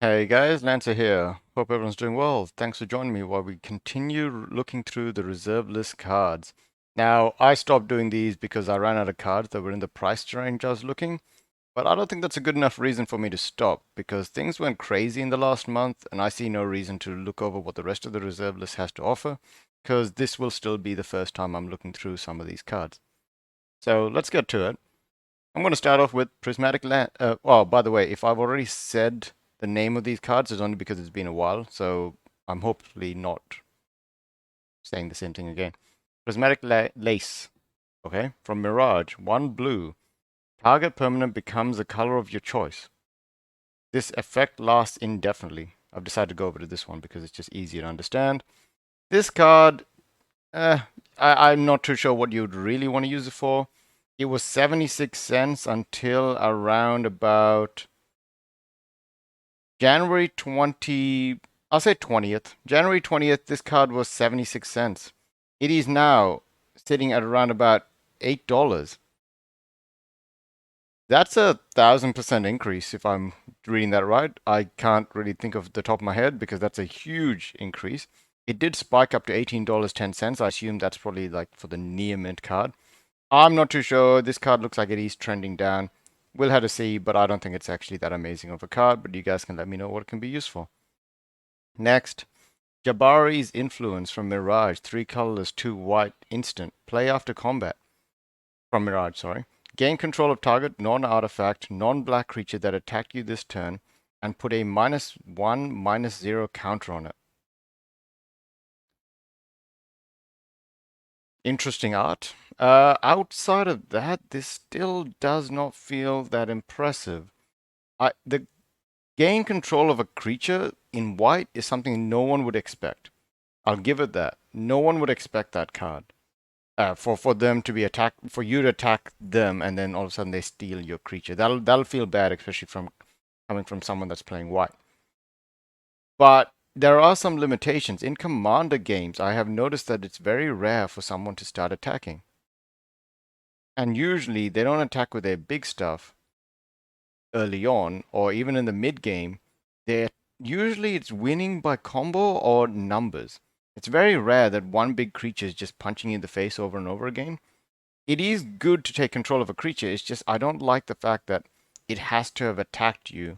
Hey guys, Lancer here. Hope everyone's doing well. Thanks for joining me while we continue looking through the reserve list cards. Now, I stopped doing these because I ran out of cards that were in the price range I was looking, but I don't think that's a good enough reason for me to stop because things went crazy in the last month and I see no reason to look over what the rest of the reserve list has to offer because this will still be the first time I'm looking through some of these cards. So let's get to it. I'm going to start off with Prismatic Lace. Oh, by the way, if I've already said the name of these cards, it's only because it's been a while, so I'm hopefully not saying the same thing again. Lace, okay, from Mirage, 1 blue. Target permanent becomes the color of your choice. This effect lasts indefinitely. I've decided to go over to this one because it's just easier to understand. This card, I'm not too sure what you'd really want to use it for. It was 76 cents until around about January 20, I'll say 20th. January 20th, this card was 76 cents. It is now sitting at around about $8. That's a 1000% increase if I'm reading that right. I can't really think of the top of my head because that's a huge increase. It did spike up to $18.10. I assume that's probably like for the near mint card. I'm not too sure. This card looks like it is trending down. We'll have to see, but I don't think it's actually that amazing of a card, but you guys can let me know what it can be used for. Next, Jabari's influence from Mirage, 3 colorless, 2 white, instant. Play after combat. From Mirage, sorry. Gain control of target non-artifact, non-black creature that attacked you this turn, and put a -1, -0 counter on it. Interesting art. Outside of that, this still does not feel that impressive. The gain control of a creature in white is something no one would expect. I'll give it that. No one would expect that card. For them to be attacked, for you to attack them, and then all of a sudden they steal your creature. That'll feel bad, especially from coming from someone that's playing white. But there are some limitations in commander games. I have noticed that it's very rare for someone to start attacking, and usually they don't attack with their big stuff early on, or even in the mid game. They usually it's winning by combo or numbers. It's very rare that one big creature is just punching you in the face over and over again. It is good to take control of a creature. It's just I don't like the fact that it has to have attacked you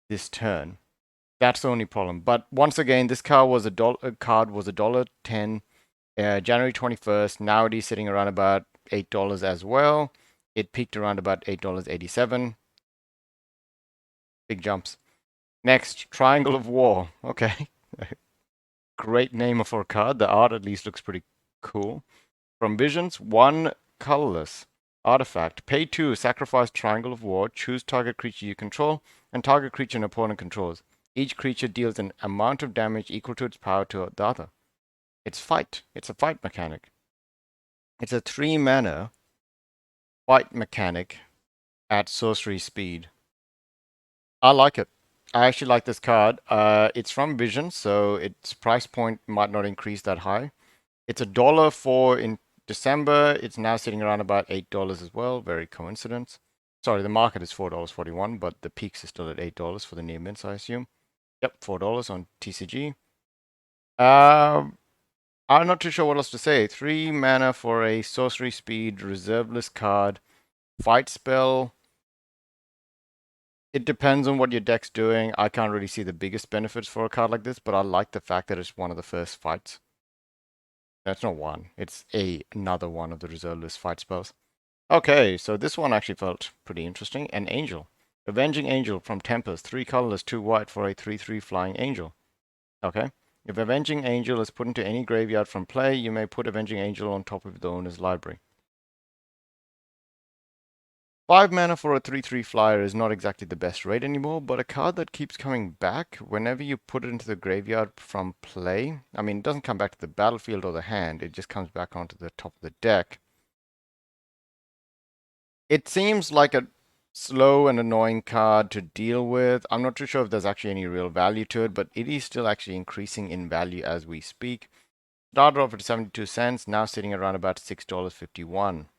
this turn. That's the only problem. But once again, this card was $1.10, January 21st. Now it is sitting around about $8 as well. It peaked around about $8.87. Big jumps. Next, Triangle of War. Okay. Great name for a card. The art at least looks pretty cool. From Visions, 1 colorless. Artifact. Pay 2, sacrifice Triangle of War, choose target creature you control, and target creature an opponent controls. Each creature deals an amount of damage equal to its power to the other. It's fight. It's a fight mechanic. It's a 3 mana fight mechanic at sorcery speed. I like it. I actually like this card. It's from Vision, so its price point might not increase that high. It's $1 for in December. It's now sitting around about $8 as well. Very coincidence. Sorry, the market is $4.41, but the peaks are still at $8 for the near mints, I assume. Yep, $4 on TCG. I'm not too sure what else to say. 3 mana for a sorcery speed reserveless card. Fight spell. It depends on what your deck's doing. I can't really see the biggest benefits for a card like this, but I like the fact that it's one of the first fights. That's not one. It's another one of the reserve list fight spells. Okay, so this one actually felt pretty interesting. An angel. Avenging Angel from Tempest. 3 colorless, 2 white for a 3/3 flying angel. Okay. If Avenging Angel is put into any graveyard from play, you may put Avenging Angel on top of the owner's library. 5 mana for a 3/3 flyer is not exactly the best rate anymore, but a card that keeps coming back whenever you put it into the graveyard from play. I mean, it doesn't come back to the battlefield or the hand, it just comes back onto the top of the deck. It seems like a slow and annoying card to deal with. I'm not too sure if there's actually any real value to it, but it is still actually increasing in value as we speak. Started off at 72 cents, now sitting around about $6.51.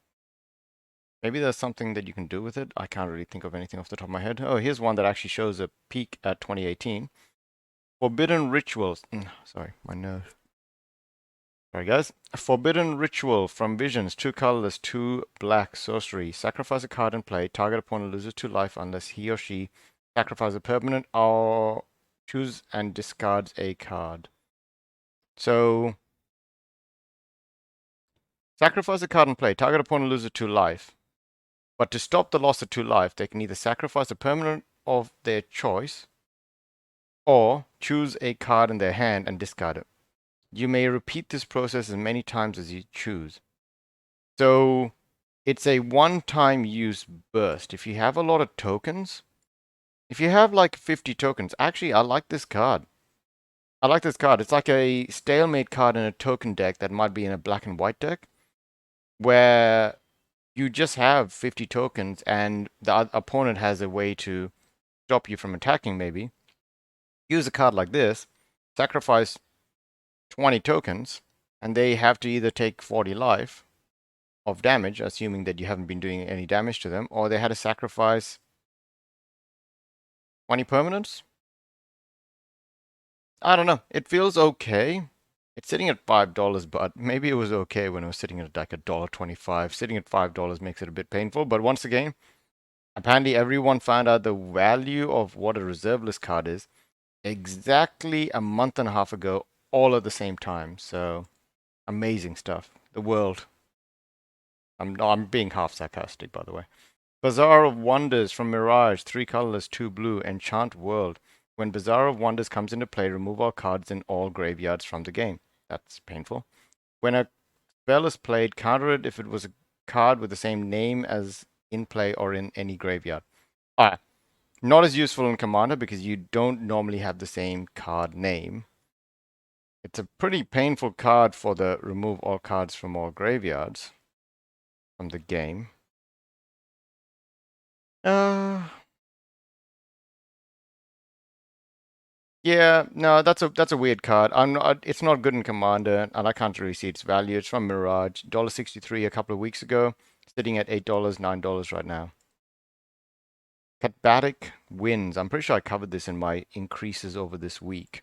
Maybe there's something that you can do with it. I can't really think of anything off the top of my head. Oh, here's one that actually shows a peak at 2018. Forbidden Rituals. Sorry, my nose. Sorry, guys. Forbidden Ritual from Visions. 2 colorless, 2 black sorcery. Sacrifice a card in play. Target opponent loses 2 life unless he or she sacrifices a permanent or choose and discards a card. So, sacrifice a card in play. Target opponent loses 2 life. But to stop the loss of 2 life, they can either sacrifice a permanent of their choice or choose a card in their hand and discard it. You may repeat this process as many times as you choose. So it's a one-time use burst. If you have a lot of tokens, if you have like 50 tokens, actually, I like this card. I like this card. It's like a stalemate card in a token deck that might be in a black and white deck, where you just have 50 tokens and the opponent has a way to stop you from attacking, maybe. Use a card like this, sacrifice 20 tokens, and they have to either take 40 life of damage, assuming that you haven't been doing any damage to them, or they had to sacrifice 20 permanents. I don't know. It feels okay. It's sitting at $5, but maybe it was okay when it was sitting at like $1.25. Sitting at $5 makes it a bit painful, but once again, apparently everyone found out the value of what a reserve list card is exactly a month and a half ago, all at the same time. So amazing stuff. The world. I'm being half sarcastic, by the way. Bazaar of Wonders from Mirage, 3 colorless, 2 blue, enchant world. When Bazaar of Wonders comes into play, remove all cards in all graveyards from the game. That's painful. When a spell is played, counter it if it was a card with the same name as in play or in any graveyard. Alright, not as useful in Commander because you don't normally have the same card name. It's a pretty painful card for the remove all cards from all graveyards from the game. Yeah, no, that's a weird card. It's not good in Commander, and I can't really see its value. It's from Mirage, $1.63 a couple of weeks ago, sitting at $8, $9 right now. Prismatic wins. I'm pretty sure I covered this in my increases over this week.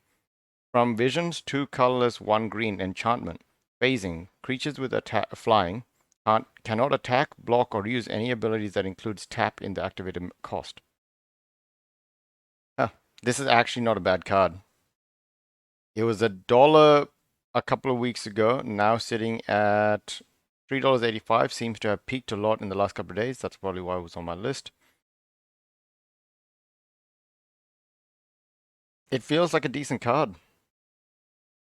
From Visions, 2 colorless, 1 green, enchantment. Phasing. Creatures with flying cannot attack, block, or use any abilities that includes tap in the activated cost. Huh. This is actually not a bad card. It was $1 a couple of weeks ago, now sitting at $3.85. Seems to have peaked a lot in the last couple of days. That's probably why it was on my list. It feels like a decent card.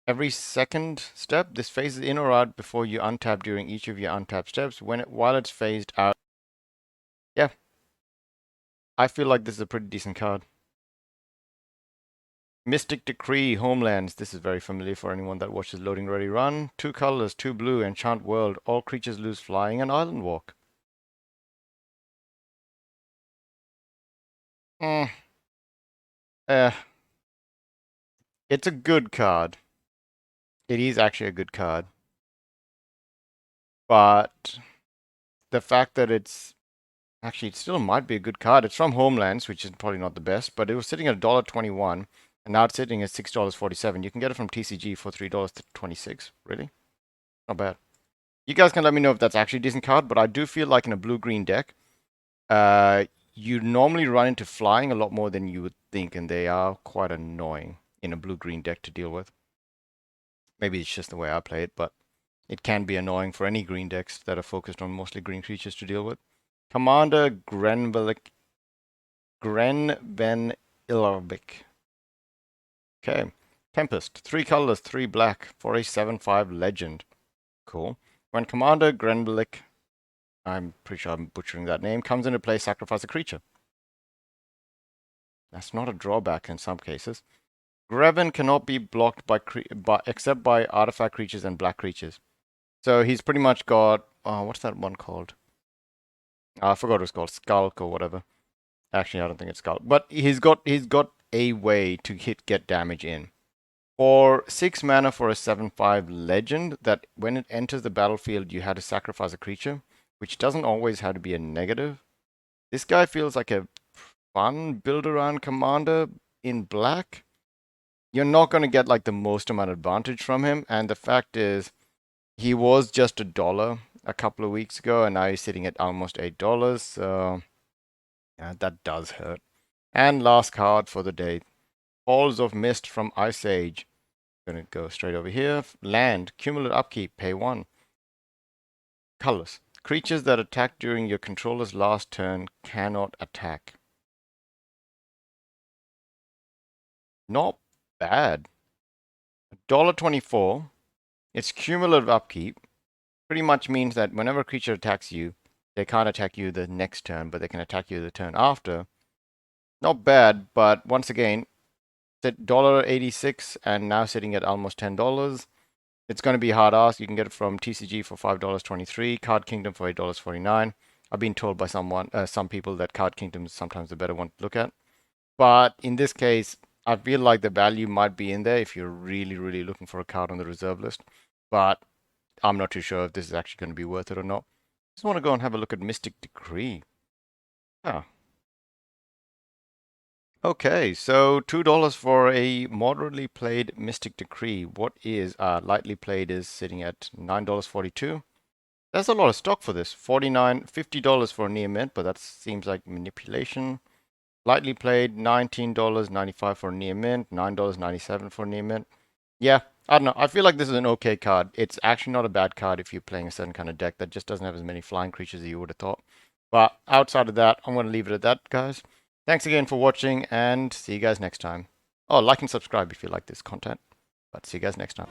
Every second step, this phases in or out before you untap during each of your untap steps. While it's phased out, yeah, I feel like this is a pretty decent card. Mystic Decree, Homelands. This is very familiar for anyone that watches Loading Ready Run. 2 colors, 2 blue, enchant world. All creatures lose flying and island walk. Hmm. It's a good card. It is actually a good card. But the fact that it's actually it still might be a good card. It's from Homelands, which is probably not the best, but it was sitting at $1.21 and now it's sitting at $6.47. You can get it from TCG for $3.26. Really? Not bad. You guys can let me know if that's actually a decent card, but I do feel like in a blue-green deck, you normally run into flying a lot more than you would think, and they are quite annoying in a blue-green deck to deal with. Maybe it's just the way I play it, but it can be annoying for any green decks that are focused on mostly green creatures to deal with. Commander Grenvelic. Okay. Tempest. 3 colorless, 3 black for a 7/5 legend. Cool. When Commander Grenvelic, I'm pretty sure I'm butchering that name, comes into play, sacrifice a creature. That's not a drawback in some cases. Greven cannot be blocked except by artifact creatures and black creatures. So he's pretty much got what's that one called? I forgot what it's called, Skulk or whatever. Actually, I don't think it's Skulk, but he's got a way to get damage in. For 6 mana for a 7/5 legend, that when it enters the battlefield, you had to sacrifice a creature, which doesn't always have to be a negative. This guy feels like a fun build-around commander in black. You're not going to get like the most amount of advantage from him, and the fact is, he was just $1 a couple of weeks ago, and now he's sitting at almost $8, so yeah, that does hurt. And last card for the day, Falls of Mist from Ice Age. Gonna go straight over here. Land, cumulative upkeep, pay 1. Colors. Creatures that attack during your controller's last turn cannot attack. Not bad. $1.24. Its cumulative upkeep pretty much means that whenever a creature attacks you, they can't attack you the next turn, but they can attack you the turn after. Not bad, but once again, it's at $1.86 and now sitting at almost $10. It's going to be hard ask. You can get it from TCG for $5.23, Card Kingdom for $8.49. I've been told by some people that Card Kingdom is sometimes the better one to look at. But in this case, I feel like the value might be in there if you're really, really looking for a card on the reserve list. But I'm not too sure if this is actually going to be worth it or not. Just want to go and have a look at Mystic Decree. Ah. Okay, so $2 for a moderately played Mystic Decree. What is lightly played is sitting at $9.42. That's a lot of stock for this. $50 for a near mint, but that seems like manipulation. Lightly played, $19.95 for a near mint, $9.97 for a near mint. Yeah, I don't know. I feel like this is an okay card. It's actually not a bad card if you're playing a certain kind of deck that just doesn't have as many flying creatures as you would have thought. But outside of that, I'm going to leave it at that, guys. Thanks again for watching, and see you guys next time. Oh, like and subscribe if you like this content. But see you guys next time.